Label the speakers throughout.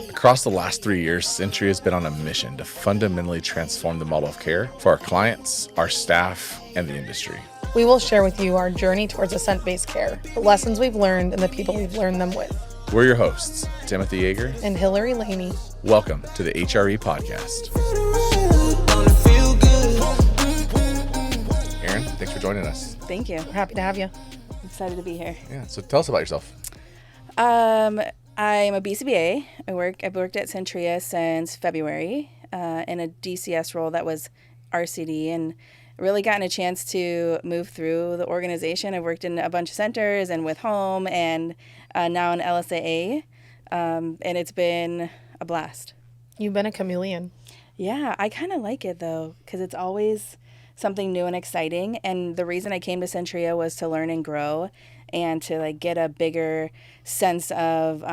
Speaker 1: Across the last 3 years, Centria has been on a mission to fundamentally transform the model of care for our clients, our staff, and the industry.
Speaker 2: We will share with you our journey towards assent-based care, the lessons we've learned, and the people we've learned them with.
Speaker 1: We're your hosts, Timothy Yeager
Speaker 2: and Hillary Laney.
Speaker 1: Welcome to the HRE Podcast. Erin, thanks for joining us.
Speaker 3: Thank you.
Speaker 2: We're happy to have you.
Speaker 3: Excited to be here.
Speaker 1: Yeah, so tell us about yourself.
Speaker 3: I'm a BCBA. I've worked at Centria since February in a DCS role that was RCD, and really gotten a chance to move through the organization. I've worked in a bunch of centers and with home, and now in LSAA, and it's been a blast.
Speaker 2: You've been a chameleon.
Speaker 3: Yeah, I kind of like it though, because it's always something new and exciting. And the reason I came to Centria was to learn and grow, and to get a bigger sense of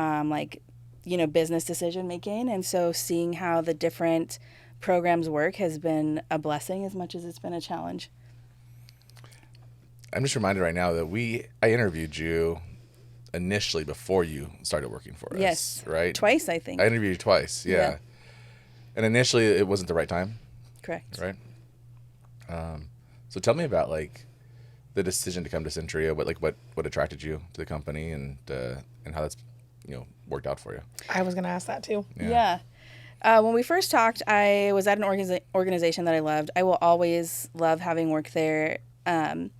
Speaker 3: business decision making. And so seeing how the different programs work has been a blessing as much as it's been a challenge.
Speaker 1: I'm just reminded right now that I interviewed you initially before you started working for us.
Speaker 3: Yes.
Speaker 1: Right?
Speaker 3: Twice, I think.
Speaker 1: I interviewed you twice, yeah. And initially it wasn't the right time.
Speaker 3: Correct.
Speaker 1: Right? So tell me about the decision to come to Centria, what attracted you to the company, and how that's worked out for you.
Speaker 2: I was going to ask that too.
Speaker 3: Yeah. When we first talked, I was at an organization that I loved. I will always love having worked there. And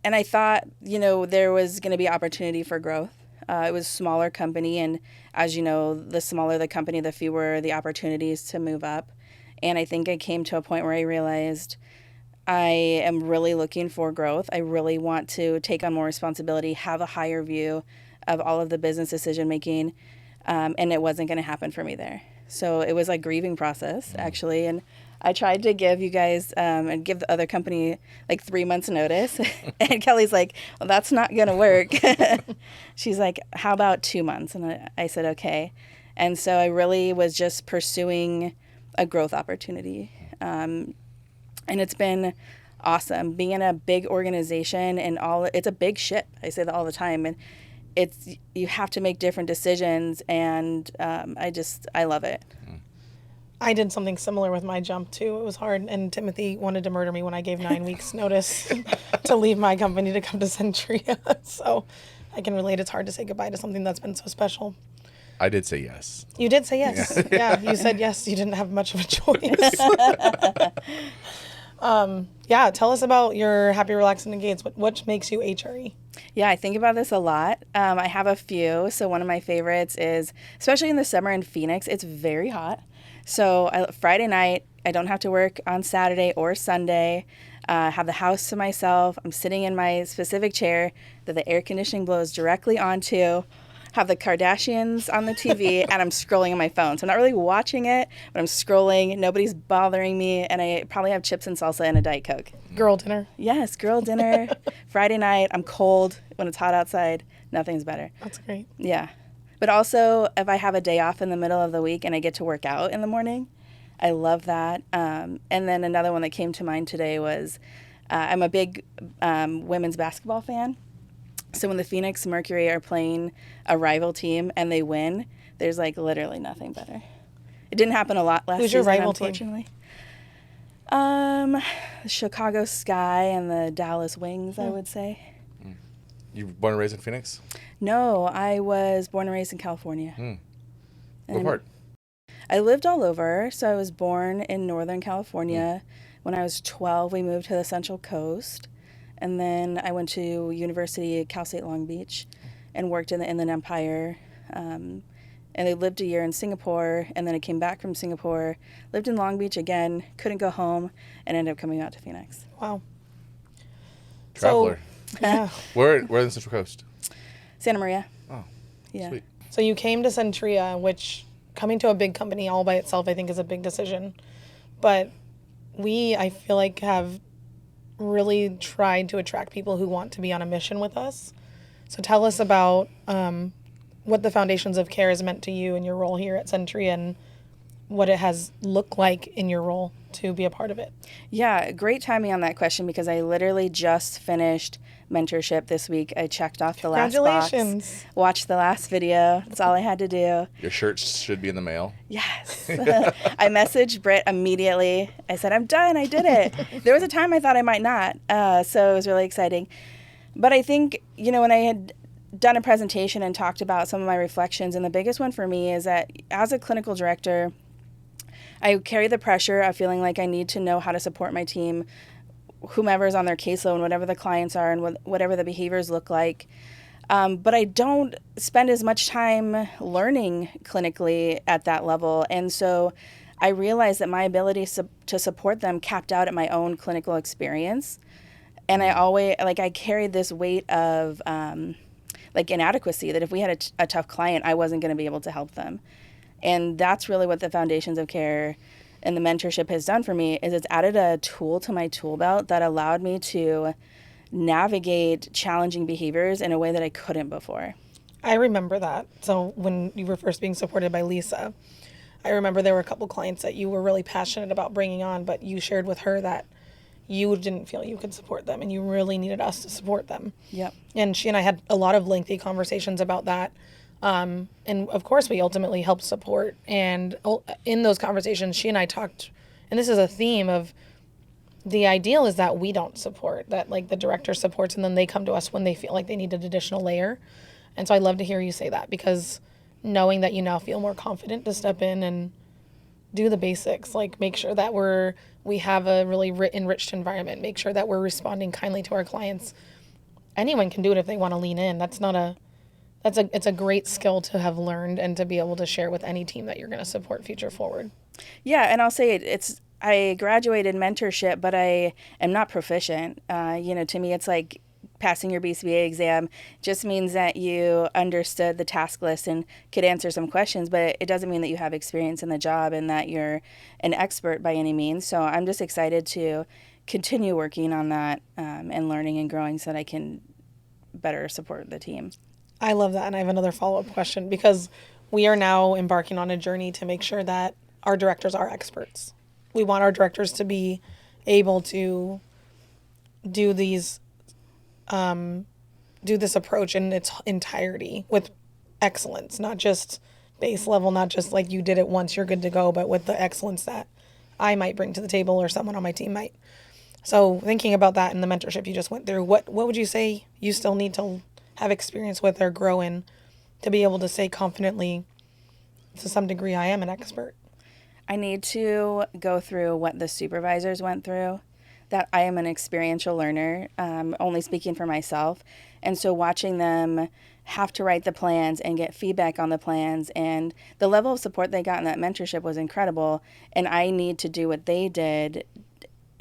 Speaker 3: I thought, there was going to be opportunity for growth. It was a smaller company, and as you know, the smaller the company, the fewer the opportunities to move up. And I think I came to a point where I realized I am really looking for growth. I really want to take on more responsibility, have a higher view of all of the business decision making, and it wasn't going to happen for me there. So it was a grieving process, actually, and I tried to give you guys and give the other company 3 months notice, and Kelly's like, well, that's not going to work. She's like, how about 2 months? And I said, okay. And so I really was just pursuing a growth opportunity. And it's been awesome being in a big organization, and it's a big ship. I say that all the time. And you have to make different decisions, and I love it.
Speaker 2: I did something similar with my jump too. It was hard, and Timothy wanted to murder me when I gave 9 weeks notice to leave my company to come to Centria. So I can relate. It's hard to say goodbye to something that's been so special.
Speaker 1: I did say yes.
Speaker 2: You did say yes. Yeah, you said yes. You didn't have much of a choice. Tell us about your Happy, Relaxed, and Engaged. What makes you HRE?
Speaker 3: Yeah, I think about this a lot. I have a few. So one of my favorites is, especially in the summer in Phoenix, it's very hot. So Friday night, I don't have to work on Saturday or Sunday. Have the house to myself. I'm sitting in my specific chair that the air conditioning blows directly onto. Have the Kardashians on the TV, and I'm scrolling on my phone. So I'm not really watching it, but I'm scrolling. Nobody's bothering me, and I probably have chips and salsa and a Diet Coke.
Speaker 2: Girl dinner.
Speaker 3: Yes, girl dinner. Friday night, I'm cold. When it's hot outside, nothing's better.
Speaker 2: That's great.
Speaker 3: Yeah. But also, if I have a day off in the middle of the week and I get to work out in the morning, I love that. And then another one that came to mind today was I'm a big women's basketball fan. So when the Phoenix Mercury are playing a rival team and they win, there's literally nothing better. It didn't happen a lot last season.
Speaker 2: Who's your rival
Speaker 3: unfortunately. Team? Chicago Sky and the Dallas Wings, I would say.
Speaker 1: You were born and raised in Phoenix?
Speaker 3: No, I was born and raised in California.
Speaker 1: What part?
Speaker 3: I lived all over. So I was born in Northern California. When I was 12, we moved to the Central Coast. And then I went to University at Cal State Long Beach and worked in the Inland Empire. And I lived a year in Singapore, and then I came back from Singapore, lived in Long Beach again, couldn't go home, and ended up coming out to Phoenix.
Speaker 2: Wow.
Speaker 1: Traveler.
Speaker 2: So, yeah.
Speaker 1: Where in the Central Coast?
Speaker 3: Santa Maria.
Speaker 1: Oh,
Speaker 3: yeah.
Speaker 1: Sweet.
Speaker 2: So you came to Centria, which coming to a big company all by itself, I think, is a big decision. But I feel like, have really tried to attract people who want to be on a mission with us. So tell us about what the Foundations of Care has meant to you in your role here at Centria, and what it has looked like in your role to be a part of it.
Speaker 3: Yeah, great timing on that question, because I literally just finished mentorship this week. I checked off the last box,
Speaker 2: Congratulations.
Speaker 3: watched the last video. That's all I had to do.
Speaker 1: Your shirt should be in the mail.
Speaker 3: Yes. I messaged Britt immediately. I said, I'm done. I did it. There was a time I thought I might not. So it was really exciting. But I think, when I had done a presentation and talked about some of my reflections, and the biggest one for me is that as a clinical director, I carry the pressure of feeling like I need to know how to support my team, whomever's on their caseload and whatever the clients are and whatever the behaviors look like. But I don't spend as much time learning clinically at that level. And so I realized that my ability to support them capped out at my own clinical experience. And I carried this weight of inadequacy, that if we had a tough client, I wasn't going to be able to help them. And that's really what the Foundations of Care and the mentorship has done for me, is it's added a tool to my tool belt that allowed me to navigate challenging behaviors in a way that I couldn't before.
Speaker 2: I remember that. So when you were first being supported by Lisa, I remember there were a couple clients that you were really passionate about bringing on, but you shared with her that you didn't feel you could support them and you really needed us to support them.
Speaker 3: Yep.
Speaker 2: And she and I had a lot of lengthy conversations about that. And of course, we ultimately helped support. And in those conversations, she and I talked, and this is a theme of the ideal is that we don't support, that like the director supports, and then they come to us when they feel like they need an additional layer. And so I love to hear you say that, because knowing that you now feel more confident to step in and do the basics, like make sure that we have a really enriched environment, make sure that we're responding kindly to our clients. Anyone can do it if they want to lean in. It's a great skill to have learned and to be able to share with any team that you're going to support future forward.
Speaker 3: Yeah, and I'll say I graduated mentorship, but I am not proficient. To me, it's like passing your BCBA exam just means that you understood the task list and could answer some questions, but it doesn't mean that you have experience in the job and that you're an expert by any means. So I'm just excited to continue working on that and learning and growing so that I can better support the team.
Speaker 2: I love that. And I have another follow-up question, because we are now embarking on a journey to make sure that our directors are experts. We want our directors to be able to do this approach in its entirety with excellence, not just base level, not just like you did it once, you're good to go, but with the excellence that I might bring to the table or someone on my team might. So thinking about that in the mentorship you just went through, what would you say you still need to have experience with or grow in to be able to say confidently, to some degree, I am an expert?
Speaker 3: I need to go through what the supervisors went through, that I am an experiential learner, only speaking for myself. And so watching them have to write the plans and get feedback on the plans, and the level of support they got in that mentorship was incredible. And I need to do what they did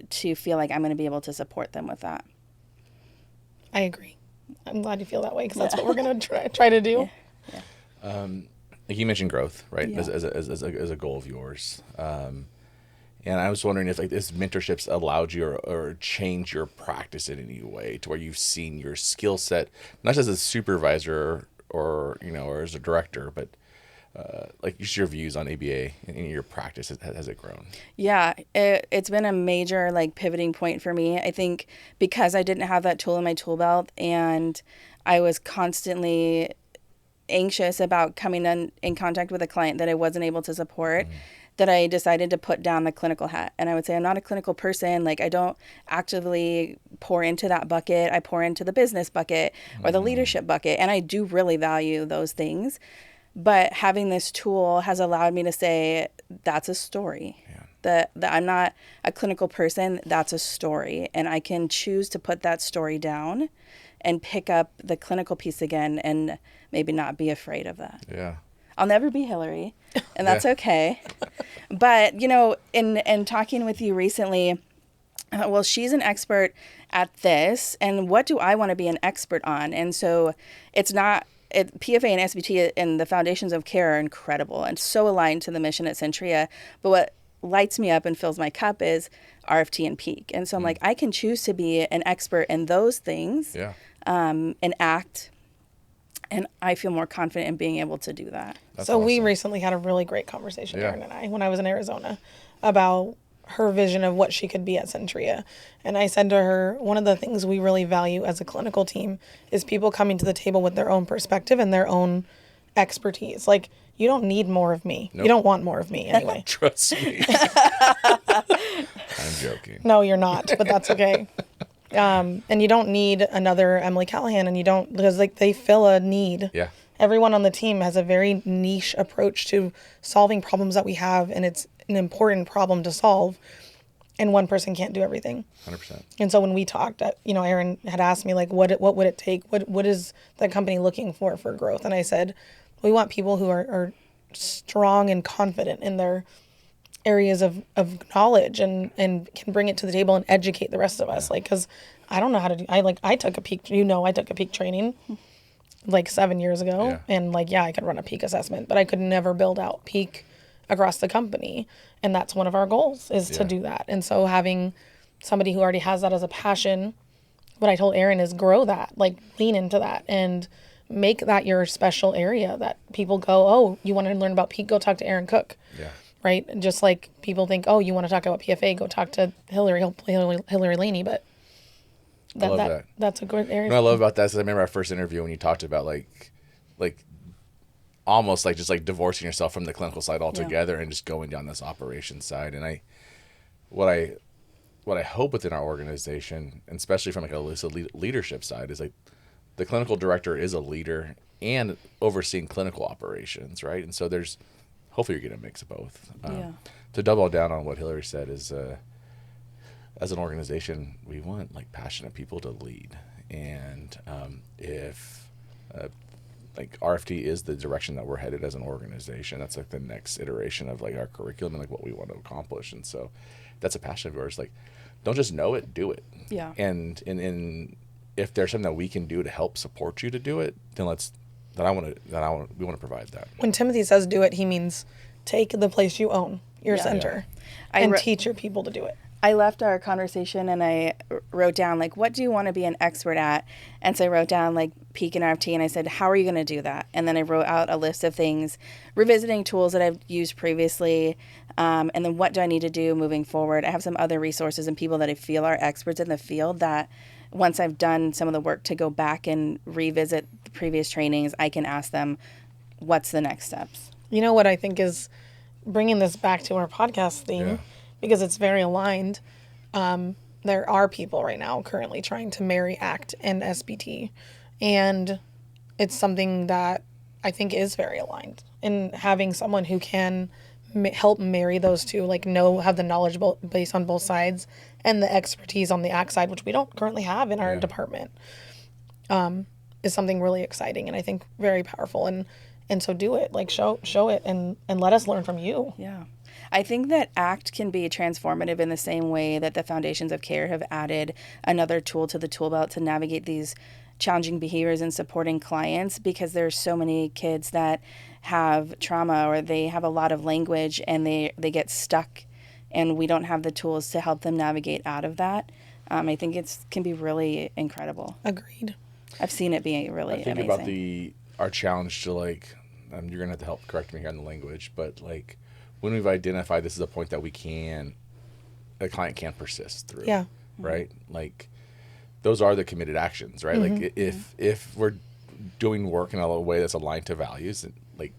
Speaker 3: to feel like I'm going to be able to support them with that.
Speaker 2: I agree. I'm glad you feel that way, because that's what we're going to try to do.
Speaker 3: Yeah.
Speaker 1: Like you mentioned growth, right?
Speaker 3: Yeah.
Speaker 1: As a goal of yours. And I was wondering if like this mentorships allowed you or changed your practice in any way to where you've seen your skill set, not just as a supervisor or as a director, but like just your views on ABA and your practice. Has it grown?
Speaker 3: Yeah, it's been a major pivoting point for me. I think because I didn't have that tool in my tool belt, and I was constantly anxious about coming in contact with a client that I wasn't able to support, that I decided to put down the clinical hat. And I would say I'm not a clinical person. Like, I don't actively pour into that bucket. I pour into the business bucket or the leadership bucket. And I do really value those things. But having this tool has allowed me to say, that's a story. Yeah. That I'm not a clinical person. That's a story. And I can choose to put that story down and pick up the clinical piece again and maybe not be afraid of that.
Speaker 1: Yeah.
Speaker 3: I'll never be Hillary, and that's okay. But, in talking with you recently, well, she's an expert at this, and what do I want to be an expert on? And so it's not, PFA and SBT and the Foundations of Care are incredible and so aligned to the mission at Centria. But what lights me up and fills my cup is RFT and peak. And so I'm like, I can choose to be an expert in those things and act. And I feel more confident in being able to do that.
Speaker 2: That's awesome. We recently had a really great conversation, Erin and I, when I was in Arizona, about her vision of what she could be at Centria. And I said to her, one of the things we really value as a clinical team is people coming to the table with their own perspective and their own expertise. Like, you don't need more of me.
Speaker 1: Nope.
Speaker 2: You don't want more of me anyway.
Speaker 1: Trust me. I'm joking.
Speaker 2: No, you're not, but that's okay. And you don't need another Emily Callahan, and you don't, because like they fill a need.
Speaker 1: Yeah.
Speaker 2: Everyone on the team has a very niche approach to solving problems that we have, and it's an important problem to solve, and one person can't do everything.
Speaker 1: 100%.
Speaker 2: And so when we talked, Erin had asked me, like, what would it take? What is the company looking for growth? And I said, we want people who are strong and confident in their areas of knowledge and can bring it to the table and educate the rest of us. Like, because I don't know how to do, I took a peak, I took a peak training like 7 years ago.
Speaker 1: Yeah.
Speaker 2: And like, I could run a peak assessment, but I could never build out peak across the company. And that's one of our goals is to do that. And so having somebody who already has that as a passion, what I told Erin is grow that, like lean into that and make that your special area that people go, oh, you want to learn about peak, go talk to Erin Cook.
Speaker 1: Yeah.
Speaker 2: Right? And just like people think, oh, you want to talk about PFA, go talk to Hillary Laney, but
Speaker 1: I love that.
Speaker 2: That's a good area.
Speaker 1: What I love about that is I remember our first interview when you talked about like almost like just like divorcing yourself from the clinical side altogether and just going down this operations side. And what I hope within our organization, and especially from like a leadership side, is like the clinical director is a leader and overseeing clinical operations, right? And so there's hopefully you're getting a mix of both. To double down on what Hillary said is, as an organization, we want like passionate people to lead, and if like RFT is the direction that we're headed as an organization, that's like the next iteration of like our curriculum and like what we want to accomplish. And so that's a passion of yours. Like, don't just know it, do it.
Speaker 3: Yeah.
Speaker 1: And if there's something that we can do to help support you to do it, then we want to provide that.
Speaker 2: When Timothy says do it, he means take the place you own, your center, and teach your people to do it.
Speaker 3: I left our conversation and I wrote down, like, what do you want to be an expert at? And so I wrote down, like, peak and RFT, and I said, how are you going to do that? And then I wrote out a list of things, revisiting tools that I've used previously, and then what do I need to do moving forward? I have some other resources and people that I feel are experts in the field that once I've done some of the work to go back and revisit the previous trainings, I can ask them, what's the next steps?
Speaker 2: You know what I think is bringing this back to our podcast theme, because it's very aligned. There are people right now currently trying to marry ACT and SBT, and it's something that I think is very aligned. And having someone who can help marry those two, like have the knowledge base on both sides and the expertise on the ACT side, which we don't currently have in our department, is something really exciting and I think very powerful. And so do it, like show it and let us learn from you.
Speaker 3: Yeah. I think that ACT can be transformative in the same way that the Foundations of Care have added another tool to the tool belt to navigate these challenging behaviors and supporting clients, because there's so many kids that have trauma or they have a lot of language and they get stuck, and we don't have the tools to help them navigate out of that. I think it can be really incredible.
Speaker 2: Agreed.
Speaker 3: I've seen it be really amazing.
Speaker 1: About our challenge to like, you're going to have to help correct me here on the language, but like, when we've identified this is a point that a client can persist through.
Speaker 2: Yeah.
Speaker 1: Right? Like, those are the committed actions, right? Mm-hmm. Like, if we're doing work in a way that's aligned to values, like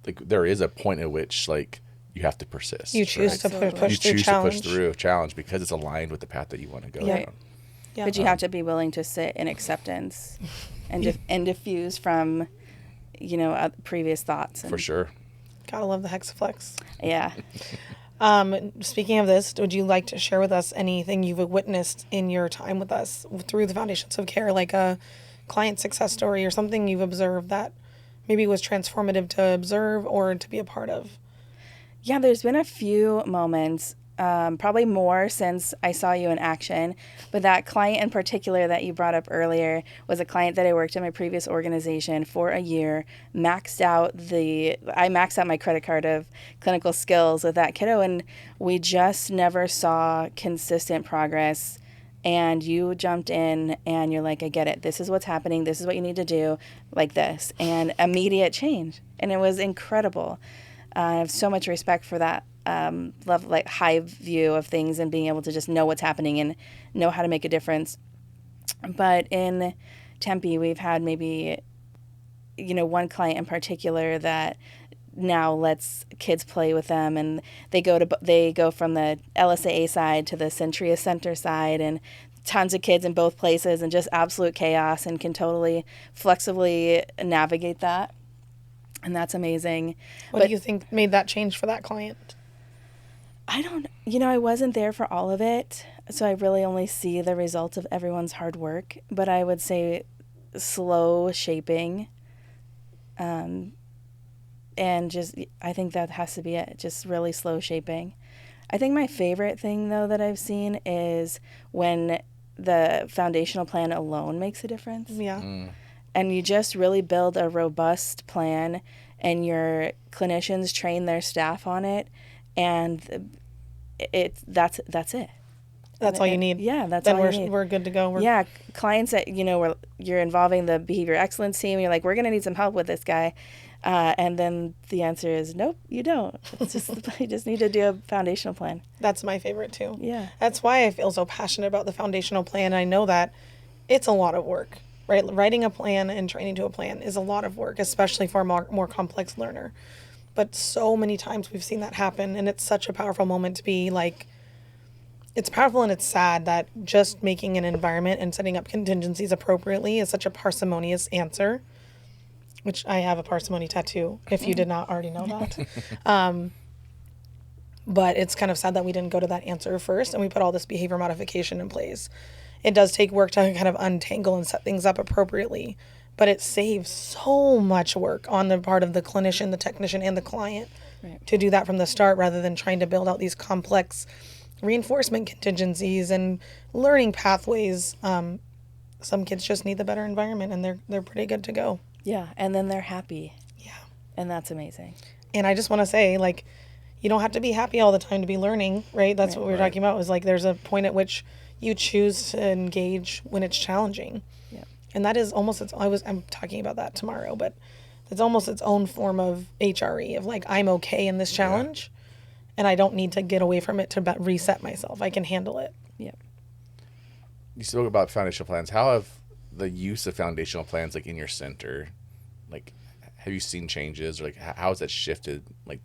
Speaker 1: there is a point at which, like, you have to persist.
Speaker 2: You choose to push through
Speaker 1: a challenge because it's aligned with the path that you want to go down.
Speaker 3: Yeah. But you have to be willing to sit in acceptance and diffuse from, previous thoughts.
Speaker 1: For sure.
Speaker 2: Gotta love the Hexaflex.
Speaker 3: Yeah.
Speaker 2: Speaking of this, would you like to share with us anything you've witnessed in your time with us through the Foundations of Care, like a client success story or something you've observed that maybe was transformative to observe or to be a part of?
Speaker 3: Yeah, there's been a few moments, probably more since I saw you in action, but that client in particular that you brought up earlier was a client that I worked in my previous organization for a year, I maxed out my credit card of clinical skills with that kiddo, and we just never saw consistent progress. And you jumped in and you're like, I get it. This is what's happening. This is what you need to do, like this. And immediate change. And it was incredible. I have so much respect for that love like high view of things and being able to just know what's happening and know how to make a difference. But in Tempe, we've had maybe, one client in particular that now lets kids play with them, and they go from the LSAA side to the Centria Center side, and tons of kids in both places, and just absolute chaos, and can totally flexibly navigate that. And that's amazing.
Speaker 2: What do you think made that change for that client?
Speaker 3: I don't, I wasn't there for all of it, so I really only see the results of everyone's hard work. But I would say slow shaping, and just, I think that has to be it, just really slow shaping. I think my favorite thing, though, that I've seen is when the foundational plan alone makes a difference.
Speaker 2: Yeah.
Speaker 3: And you just really build a robust plan, and your clinicians train their staff on it, and that's it.
Speaker 2: That's all you need.
Speaker 3: Yeah, that's
Speaker 2: then
Speaker 3: all you need.
Speaker 2: We're good to go.
Speaker 3: Yeah, clients that, you're involving the behavior excellence team, you're like, we're going to need some help with this guy. And then the answer is, nope, you don't. It's just, you just need to do a foundational plan.
Speaker 2: That's my favorite too.
Speaker 3: Yeah.
Speaker 2: That's why I feel so passionate about the foundational plan. I know that it's a lot of work, right? Writing a plan and training to a plan is a lot of work, especially for a more complex learner. But so many times we've seen that happen, and it's such a powerful moment to be like, it's powerful and it's sad that just making an environment and setting up contingencies appropriately is such a parsimonious answer, which I have a parsimony tattoo, if you did not already know that. But it's kind of sad that we didn't go to that answer first and we put all this behavior modification in place. It does take work to kind of untangle and set things up appropriately, but it saves so much work on the part of the clinician, the technician, and the client to do that from the start, rather than trying to build out these complex reinforcement contingencies and learning pathways. Some kids just need the better environment, and they're pretty good to go.
Speaker 3: Yeah, and then they're happy.
Speaker 2: Yeah.
Speaker 3: And that's amazing.
Speaker 2: And I just want to say, like, you don't have to be happy all the time to be learning, right? That's what we were talking about, was like there's a point at which you choose to engage when it's challenging.
Speaker 3: Yeah.
Speaker 2: And that is almost, I'm talking about that tomorrow, but it's almost its own form of HRE, of like, I'm okay in this challenge, and I don't need to get away from it to reset myself. I can handle it.
Speaker 3: Yep.
Speaker 1: You spoke about foundational plans. How have the use of foundational plans, like in your center, like, have you seen changes, or like how has that shifted, like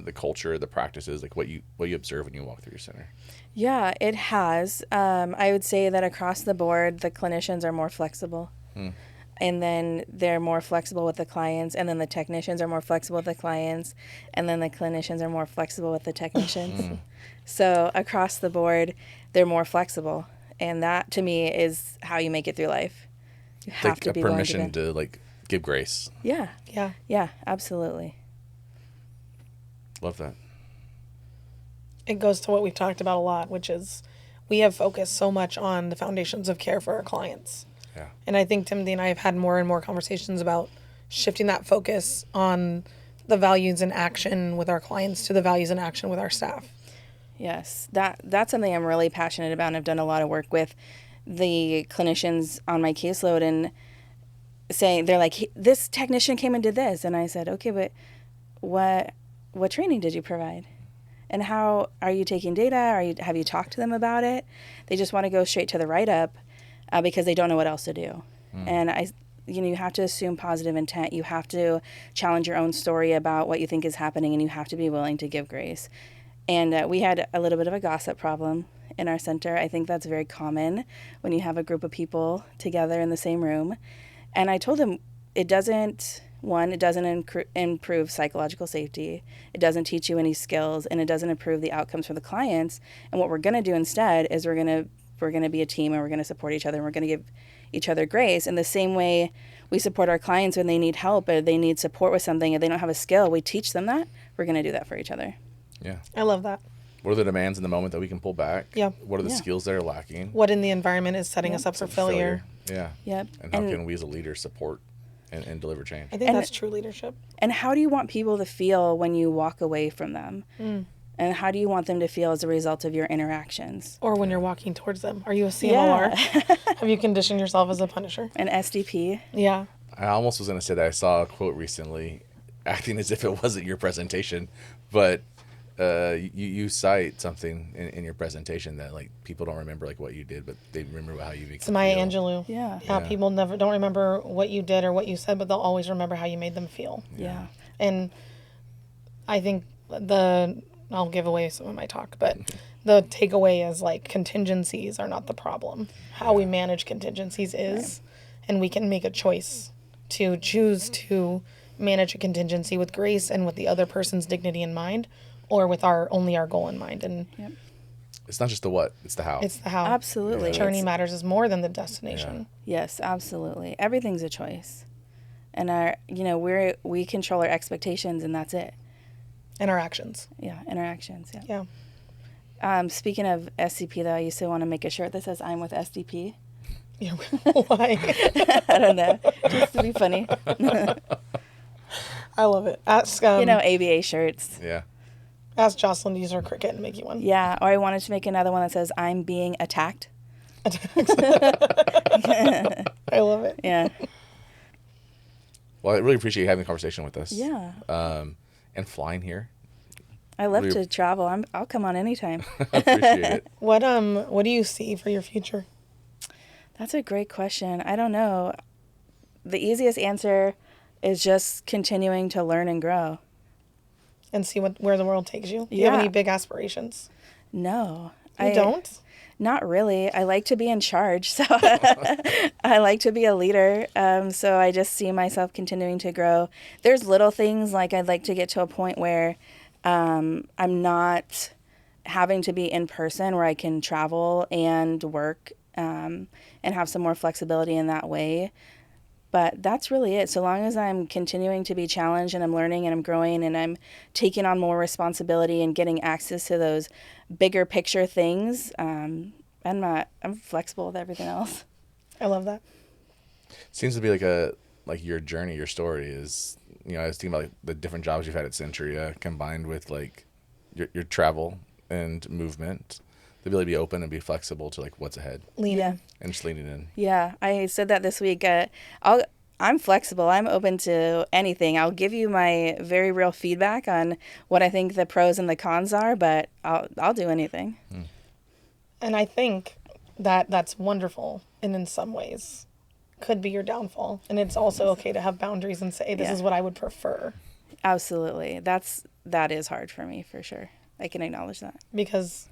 Speaker 1: the culture, the practices, like what you observe when you walk through your center?
Speaker 3: Yeah, it has. I would say that across the board, the clinicians are more flexible. And then they're more flexible with the clients, and then the technicians are more flexible with the clients, and then the clinicians are more flexible with the technicians. So across the board, they're more flexible, and that to me is how you make it through life. You have to be
Speaker 1: permission to like give grace.
Speaker 3: Yeah,
Speaker 2: Yeah.
Speaker 3: yeah, absolutely.
Speaker 1: Love that.
Speaker 2: It goes to what we've talked about a lot, which is we have focused so much on the foundations of care for our clients.
Speaker 1: Yeah.
Speaker 2: And I think Timothy and I have had more and more conversations about shifting that focus on the values and action with our clients to the values and action with our staff.
Speaker 3: Yes, that's something I'm really passionate about, and I've done a lot of work with the clinicians on my caseload, and saying, they're like, this technician came and did this. And I said, okay, but what training did you provide? And how are you taking data? Have you talked to them about it? They just want to go straight to the write-up because they don't know what else to do. And you have to assume positive intent. You have to challenge your own story about what you think is happening, and you have to be willing to give grace. And we had a little bit of a gossip problem in our center. I think that's very common when you have a group of people together in the same room. And I told them it doesn't improve psychological safety. It doesn't teach you any skills, and it doesn't improve the outcomes for the clients. And what we're going to do instead is we're going to be a team, and we're going to support each other, and we're going to give each other grace. In the same way we support our clients when they need help or they need support with something, if they don't have a skill, we teach them that. We're going to do that for each other.
Speaker 1: Yeah.
Speaker 2: I love that.
Speaker 1: What are the demands in the moment that we can pull back?
Speaker 2: Yeah.
Speaker 1: What are the skills that are lacking?
Speaker 2: What in the environment is setting us up for failure?
Speaker 1: Yeah.
Speaker 3: Yep.
Speaker 1: And how can we as a leader support and deliver change?
Speaker 2: I think that's true leadership.
Speaker 3: And how do you want people to feel when you walk away from them? And how do you want them to feel as a result of your interactions?
Speaker 2: Or when you're walking towards them. Are you a CMOR? Have you conditioned yourself as a punisher?
Speaker 3: An SDP?
Speaker 2: Yeah.
Speaker 1: I almost was going to say that I saw a quote recently, acting as if it wasn't your presentation, but you cite something in your presentation that like people don't remember like what you did, but they remember how you make
Speaker 2: It's
Speaker 1: them
Speaker 2: Maya
Speaker 1: feel.
Speaker 2: Angelou.
Speaker 3: Yeah.
Speaker 2: Yeah, people never don't remember what you did or what you said, but they'll always remember how you made them feel.
Speaker 3: Yeah.
Speaker 2: And I think I'll give away some of my talk, but the takeaway is like contingencies are not the problem. How we manage contingencies is, and we can make a choice to choose to manage a contingency with grace and with the other person's dignity in mind, or with only our goal in mind. And
Speaker 3: Yep.
Speaker 1: It's not just the what, it's the how.
Speaker 2: it's the how.
Speaker 3: Absolutely.
Speaker 2: The journey
Speaker 3: It's-
Speaker 2: matters is more than the destination.
Speaker 3: Yes, absolutely. Everything's a choice. And we control our expectations, and that's it.
Speaker 2: And our actions.
Speaker 3: Yeah, interactions. Yeah.
Speaker 2: Yeah.
Speaker 3: Speaking of SCP, though, I used to want to make a shirt that says "I'm with SDP."
Speaker 2: Yeah. Why?
Speaker 3: I don't know, just to be funny.
Speaker 2: I love it. Ask
Speaker 3: ABA shirts.
Speaker 1: Yeah.
Speaker 2: ask Jocelyn to use her Cricut and make you one.
Speaker 3: Yeah, or I wanted to make another one that says "I'm being attacked."
Speaker 2: I love it.
Speaker 3: Yeah.
Speaker 1: Well, I really appreciate you having a conversation with us.
Speaker 3: Yeah.
Speaker 1: And flying here.
Speaker 3: I love
Speaker 1: Really-
Speaker 3: to travel. I'll come on anytime.
Speaker 1: I appreciate it.
Speaker 2: What do you see for your future?
Speaker 3: That's a great question. I don't know. The easiest answer is just continuing to learn and grow.
Speaker 2: And see where the world takes you? Do you have
Speaker 3: Yeah.
Speaker 2: any big aspirations?
Speaker 3: No.
Speaker 2: You don't?
Speaker 3: Not really. I like to be in charge, so I like to be a leader. So I just see myself continuing to grow. There's little things like I'd like to get to a point where I'm not having to be in person, where I can travel and work and have some more flexibility in that way. But that's really it. So long as I'm continuing to be challenged and I'm learning and I'm growing and I'm taking on more responsibility and getting access to those bigger picture things, I'm flexible with everything else.
Speaker 2: I love that.
Speaker 1: Seems to be like your journey, your story is, I was thinking about like the different jobs you've had at Centria combined with like your travel and movement, the ability to be open and be flexible to like what's ahead
Speaker 2: Lean
Speaker 3: Yeah.
Speaker 2: in.
Speaker 1: and just leaning in.
Speaker 3: Yeah, I said that this week. I'm flexible. I'm open to anything. I'll give you my very real feedback on what I think the pros and the cons are, but I'll do anything.
Speaker 2: And I think that's wonderful, and in some ways could be your downfall. And it's also okay to have boundaries and say, this
Speaker 3: Yeah.
Speaker 2: is what I would prefer.
Speaker 3: Absolutely. That is hard for me, for sure. I can acknowledge that.
Speaker 2: Because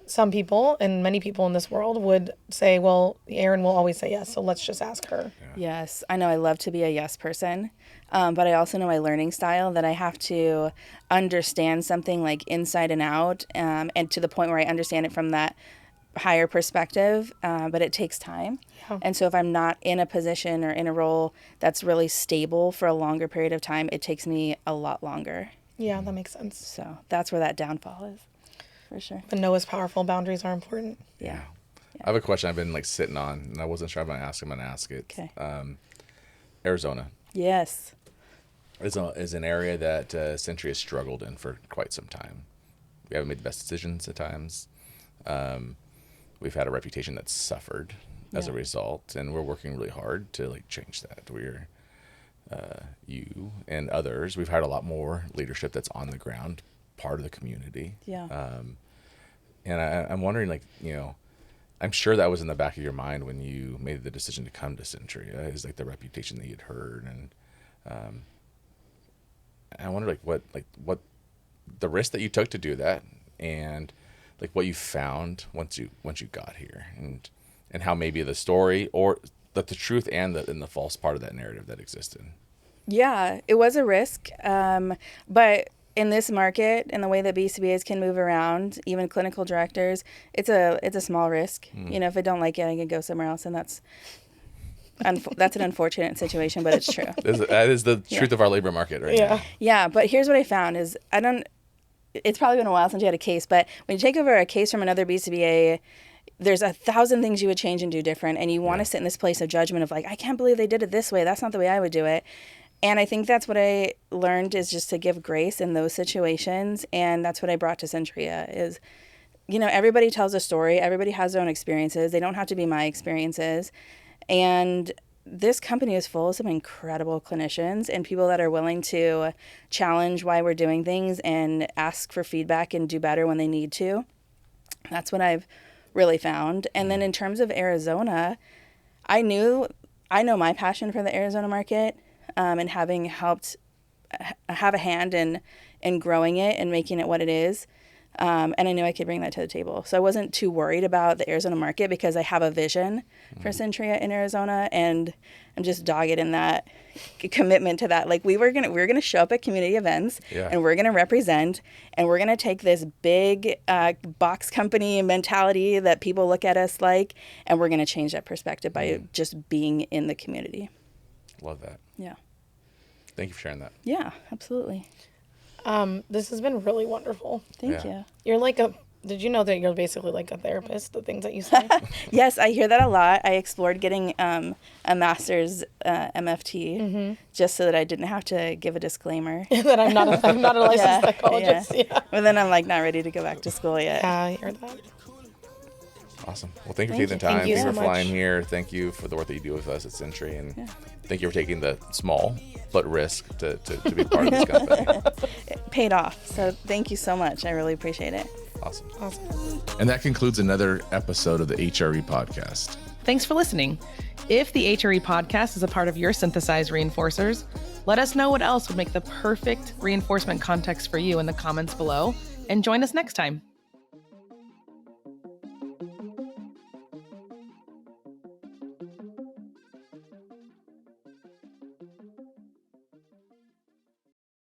Speaker 2: some people and many people in this world would say, well, Erin will always say yes, so let's just ask her.
Speaker 3: Yes, I know I love to be a yes person, but I also know my learning style, that I have to understand something like inside and out, and to the point where I understand it from that higher perspective, but it takes time.
Speaker 2: Yeah.
Speaker 3: And so if I'm not in a position or in a role that's really stable for a longer period of time, it takes me a lot longer.
Speaker 2: Yeah, that makes sense.
Speaker 3: So that's where that downfall is, for sure.
Speaker 2: But no is powerful. Boundaries are important.
Speaker 3: Yeah.
Speaker 1: I have a question I've been like sitting on, and I wasn't sure if I'm gonna ask it.
Speaker 3: Okay.
Speaker 1: Arizona
Speaker 3: Yes.
Speaker 1: is an area that Century has struggled in for quite some time. We haven't made the best decisions at times. We've had a reputation that's suffered as a result, and we're working really hard to like change that. We're you and others. We've hired a lot more leadership that's on the ground, part of the community.
Speaker 3: Yeah.
Speaker 1: And I'm wondering, like, I'm sure that was in the back of your mind when you made the decision to come to Centria, is like the reputation that you'd heard, and I wonder, like, what the risk that you took to do that, and like what you found once you got here, and how maybe the story or the truth and the false part of that narrative that existed.
Speaker 3: Yeah, it was a risk. But in this market and the way that BCBAs can move around, even clinical directors, it's a small risk. If I don't like it, I can go somewhere else, and that's an unfortunate situation, but it's true.
Speaker 1: That is the truth of our labor market right
Speaker 2: Yeah.
Speaker 1: now.
Speaker 3: Yeah, but here's what I found is it's probably been a while since you had a case, but when you take over a case from another BCBA, there's 1,000 things you would change and do different, and you want to sit in this place of judgment of like, I can't believe they did it this way. That's not the way I would do it. And I think that's what I learned, is just to give grace in those situations, and that's what I brought to Centria is, everybody tells a story. Everybody has their own experiences. They don't have to be my experiences. And this company is full of some incredible clinicians and people that are willing to challenge why we're doing things and ask for feedback and do better when they need to. That's what I've really found. And then in terms of Arizona, I know my passion for the Arizona market, and having helped have a hand in growing it and making it what it is. And I knew I could bring that to the table. So I wasn't too worried about the Arizona market because I have a vision for Centria in Arizona, and I'm just dogged in that commitment to that. Like we're gonna show up at community events, and we're gonna represent, and we're gonna take this big box company mentality that people look at us like, and we're gonna change that perspective by just being in the community.
Speaker 1: Love that.
Speaker 3: Yeah.
Speaker 1: Thank you for sharing that.
Speaker 3: Yeah, absolutely.
Speaker 2: This has been really wonderful.
Speaker 3: Thank you.
Speaker 2: You're like did you know that you're basically like a therapist, the things that you say?
Speaker 3: Yes, I hear that a lot. I explored getting a master's MFT just so that I didn't have to give a disclaimer.
Speaker 2: That I'm not a licensed psychologist. Yeah.
Speaker 3: But then I'm like not ready to go back to school yet.
Speaker 2: I hear that.
Speaker 1: Awesome. Well, thank you for taking the time.
Speaker 2: Thank you
Speaker 1: Thank you
Speaker 2: so
Speaker 1: for
Speaker 2: much.
Speaker 1: flying here. Thank you for the work that you do with us at Centria. And thank you for taking the small but risk to be part of this company.
Speaker 3: It paid off. So thank you so much. I really appreciate it.
Speaker 1: Awesome.
Speaker 4: And that concludes another episode of the HRE podcast.
Speaker 5: Thanks for listening. If the HRE podcast is a part of your synthesized reinforcers, let us know what else would make the perfect reinforcement context for you in the comments below, and join us next time.